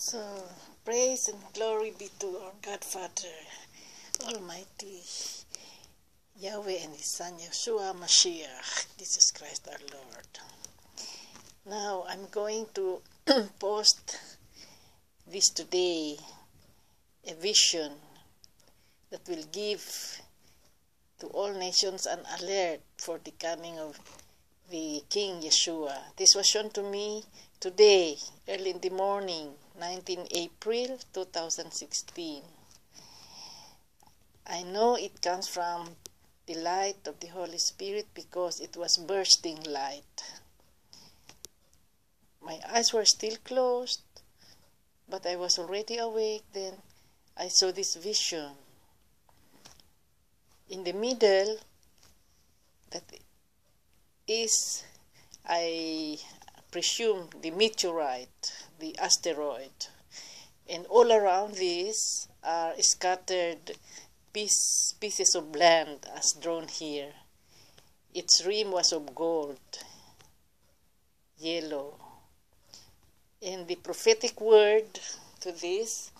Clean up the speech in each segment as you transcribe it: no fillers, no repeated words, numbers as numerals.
So, praise and glory be to our God Father, Almighty, Yahweh and His Son, Yeshua Mashiach, Jesus Christ our Lord. Now, I'm going to post this today, a vision that will give to all nations an alert for the coming of the King Yeshua. This was shown to me today, early in the morning, 19 April 2016. I know it comes from the light of the Holy Spirit because it was bursting light. My eyes were still closed, but I was already awake. Then I saw this vision. In the middle, that is, I presume, the meteorite, the asteroid. And all around this are scattered pieces of land as drawn here. Its rim was of gold, yellow. And the prophetic word to this,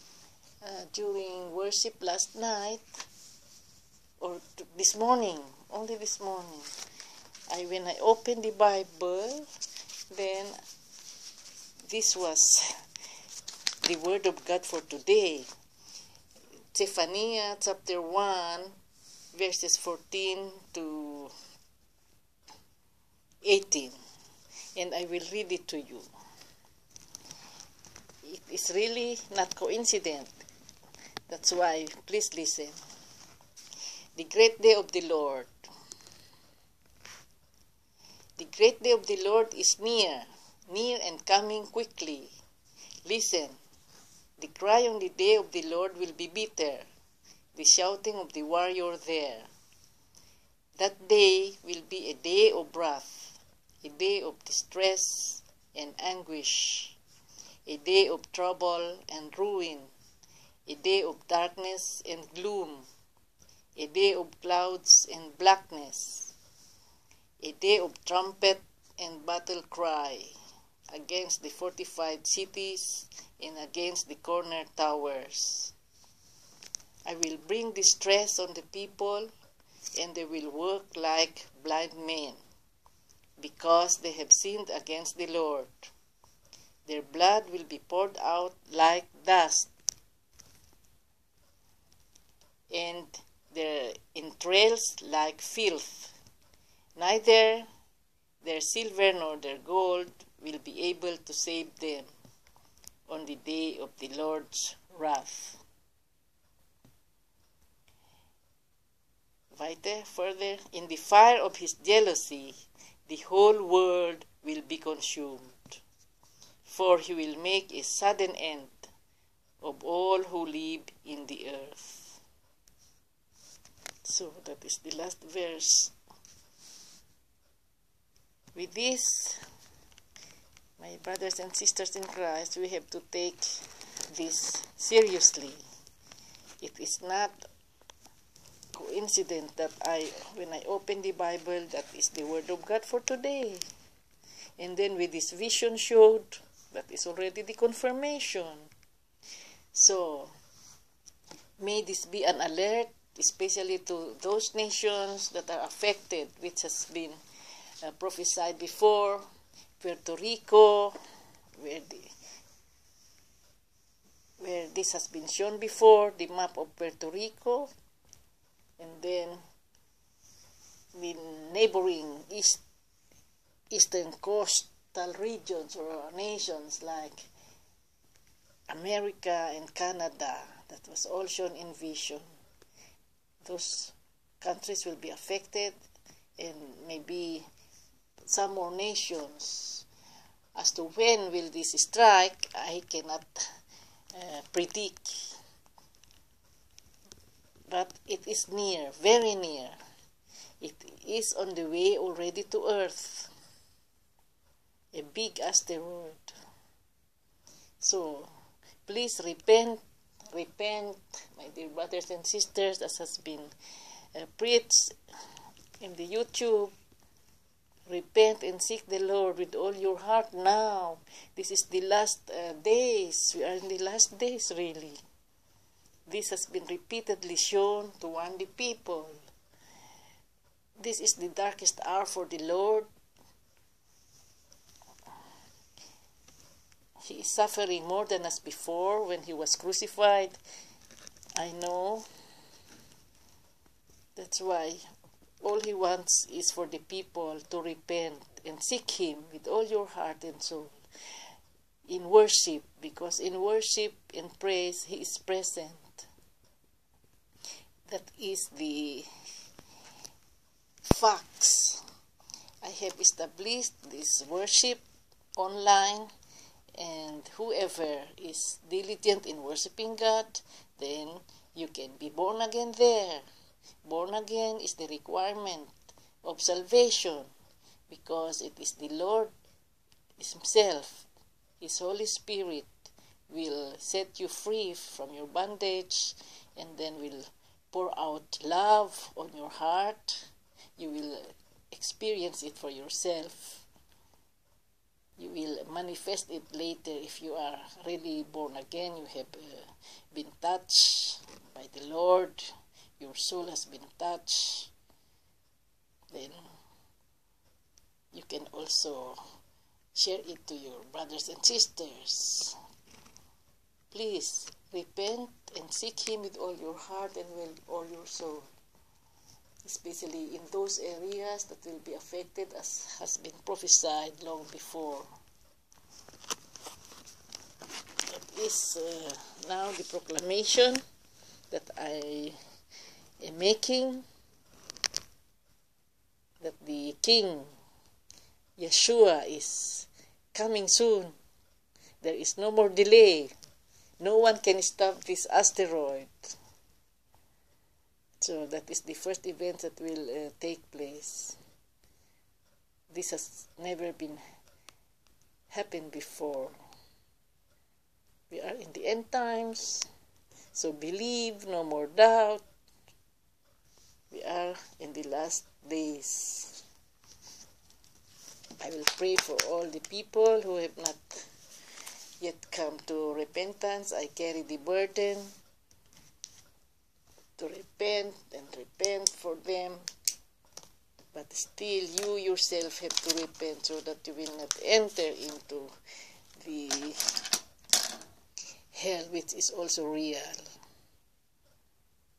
during worship last night, or this morning, only this morning, when I opened the Bible, then this was the word of God for today. Zephaniah chapter 1, verses 14 to 18. And I will read it to you. It is really not coincident. That's why, please listen. The great day of the Lord. The great day of the Lord is near and coming quickly. Listen, the cry on the day of the Lord will be bitter, the shouting of the warrior there. That day will be a day of wrath, a day of distress and anguish, a day of trouble and ruin, a day of darkness and gloom, a day of clouds and blackness, a day of trumpet and battle cry against the fortified cities and against the corner towers. I will bring distress on the people, and they will work like blind men, because they have sinned against the Lord. Their blood will be poured out like dust, and their entrails like filth. Neither their silver nor their gold will be able to save them on the day of the Lord's wrath. Further, in the fire of his jealousy, the whole world will be consumed, for he will make a sudden end of all who live in the earth. So that is the last verse. With this, my brothers and sisters in Christ, we have to take this seriously. It is not coincident that when I open the Bible, that is the word of God for today. And then with this vision showed, that is already the confirmation. So, may this be an alert, especially to those nations that are affected, which has been prophesied before. Puerto Rico, where this has been shown before, the map of Puerto Rico, and then the neighboring eastern coastal regions or nations like America and Canada, that was all shown in vision. Those countries will be affected, and maybe some more nations. As to when will this strike, I cannot predict. But it is near, very near. It is on the way already to Earth. A big asteroid. So, please repent, my dear brothers and sisters, as has been preached in the YouTube. Repent and seek the Lord with all your heart now. This is the last days. We are in the last days, really. This has been repeatedly shown to warn the people. This is the darkest hour for the Lord. He is suffering more than as before when he was crucified. I know. That's why all he wants is for the people to repent and seek him with all your heart and soul in worship, because in worship and praise he is present. That is the facts. I have established this worship online, and whoever is diligent in worshiping God, then you can be born again there. Born again is the requirement of salvation, because it is the Lord himself. His Holy Spirit will set you free from your bondage, and then will pour out love on your heart. You will experience it for yourself. You will manifest it later if you are really born again. You have been touched by the Lord. Your soul has been touched. Then you can also share it to your brothers and sisters. Please repent and seek him with all your heart and with all your soul, especially in those areas that will be affected, as has been prophesied long before. That is now the proclamation that I am making, that the King Yeshua is coming soon. There is no more delay. No one can stop this asteroid. So that is the first event that will take place. This has never been happened before. We are in the end times, so believe, no more doubt. We are in the last days. I will pray for all the people who have not yet come to repentance. I carry the burden to repent and repent for them, but still you yourself have to repent so that you will not enter into the hell, which is also real.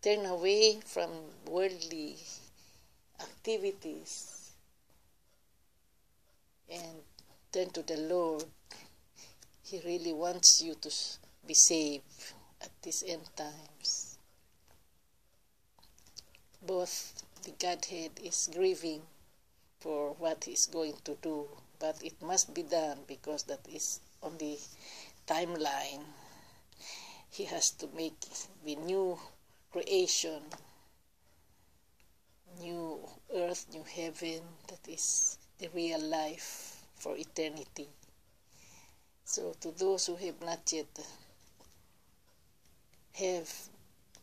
Turn away from worldly activities and turn to the Lord. He really wants you to be saved at these end times. Both the Godhead is grieving for what he is going to do, but it must be done because that is on the timeline. He has to make the new creation, new earth, new heaven, that is the real life for eternity. So to those who have not yet have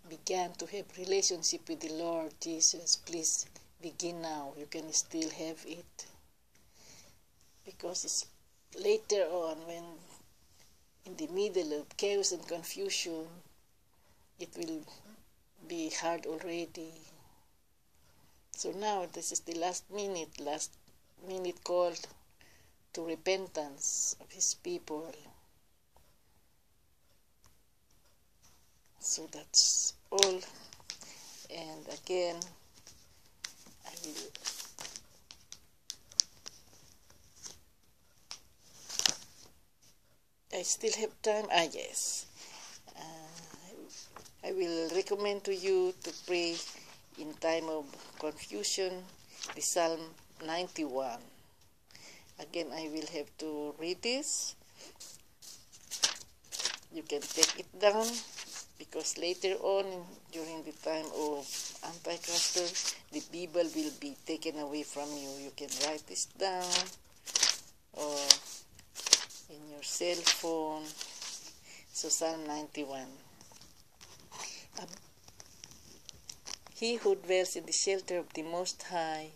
began to have relationship with the Lord Jesus, please begin now. You can still have it, because it's later on, when in the middle of chaos and confusion, it will be hard already. So now this is the last minute call to repentance of his people. So that's all. And again, I still have time. Yes. I will recommend to you to pray in time of confusion the Psalm 91. Again, I will have to read this. You can take it down, because later on, during the time of Antichrist, the Bible will be taken away from you. You can write this down, or in your cell phone. So Psalm 91. He who dwells in the shelter of the Most High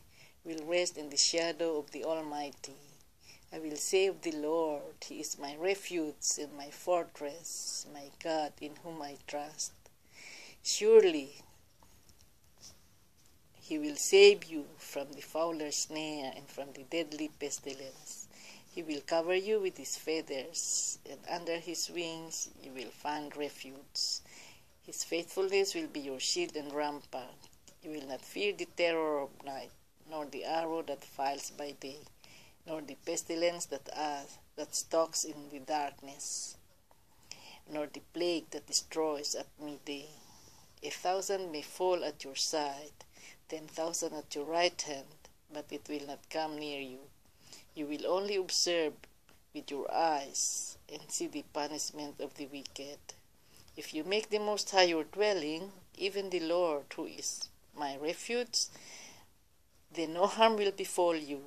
will rest in the shadow of the Almighty. I will say of the Lord, He is my refuge and my fortress, my God in whom I trust. Surely He will save you from the fowler's snare and from the deadly pestilence. He will cover you with His feathers, and under His wings you will find refuge. His faithfulness will be your shield and rampart. You will not fear the terror of night, nor the arrow that flies by day, nor the pestilence that stalks in the darkness, nor the plague that destroys at midday. 1,000 may fall at your side, 10,000 at your right hand, but it will not come near you. You will only observe with your eyes and see the punishment of the wicked. If you make the Most High your dwelling, even the Lord, who is my refuge, then no harm will befall you.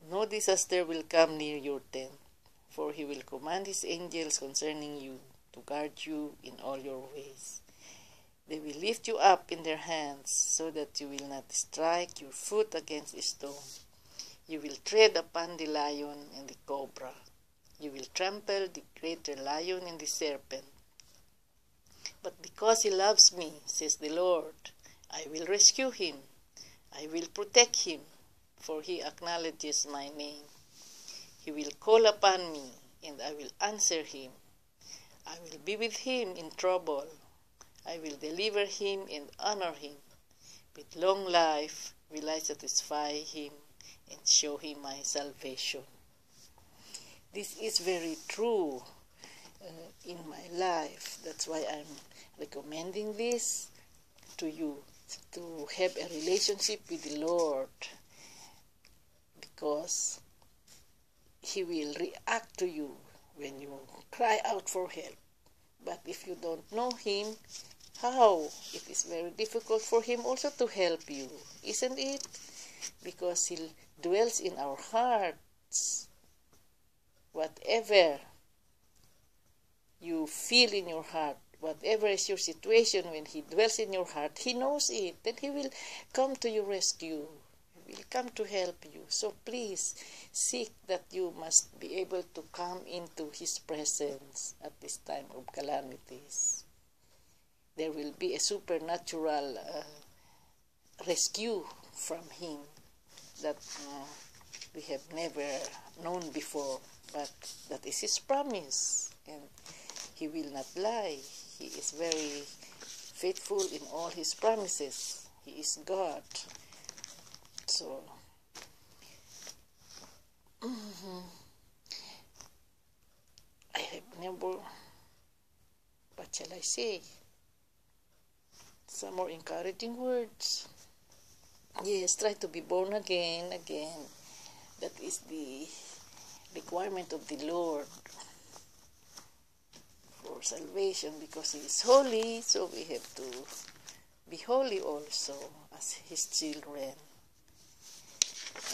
No disaster will come near your tent, for He will command His angels concerning you to guard you in all your ways. They will lift you up in their hands, so that you will not strike your foot against a stone. You will tread upon the lion and the cobra. You will trample the greater lion and the serpent. But because He loves me, says the Lord, I will rescue him. I will protect him, for he acknowledges my name. He will call upon me, and I will answer him. I will be with him in trouble. I will deliver him and honor him. With long life will I satisfy him and show him my salvation. This is very true in my life. That's why I'm recommending this to you, to have a relationship with the Lord, because He will react to you when you cry out for help. But if you don't know Him, how? It is very difficult for Him also to help you, isn't it? Because He dwells in our hearts. Whatever you feel in your heart, whatever is your situation, when He dwells in your heart, He knows it. Then He will come to your rescue. He will come to help you. So please seek that you must be able to come into His presence at this time of calamities. There will be a supernatural rescue from Him that we have never known before. But that is His promise, and He will not lie. He is very faithful in all His promises. He is God. So, I have never, what shall I say? Some more encouraging words. Yes, try to be born again. That is the requirement of the Lord for salvation, because He is holy, so we have to be holy also as His children.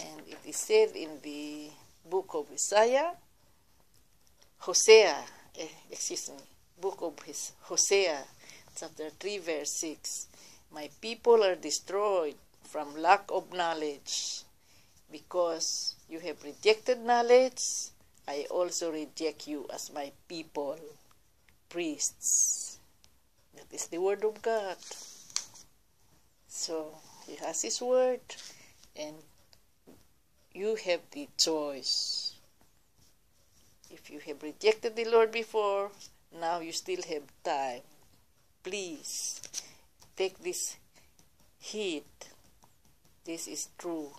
And it is said in the book of book of Hosea, chapter 3, verse 6, my people are destroyed from lack of knowledge. Because you have rejected knowledge, I also reject you as my people, priests. That is the word of God. So, He has His word, and you have the choice. If you have rejected the Lord before, now you still have time. Please, take this heed. This is true.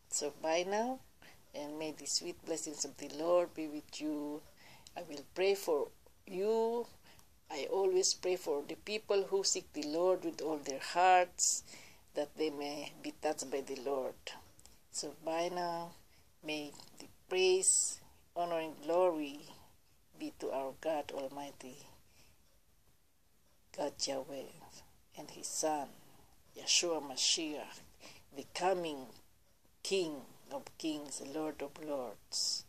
So bye now, and may the sweet blessings of the Lord be with you. I will pray for you. I always pray for the people who seek the Lord with all their hearts, that they may be touched by the Lord. So bye now. May the praise, honor, and glory be to our God Almighty, God Yahweh, and His Son, Yeshua Mashiach, the coming King of Kings, Lord of Lords.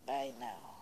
Bye now.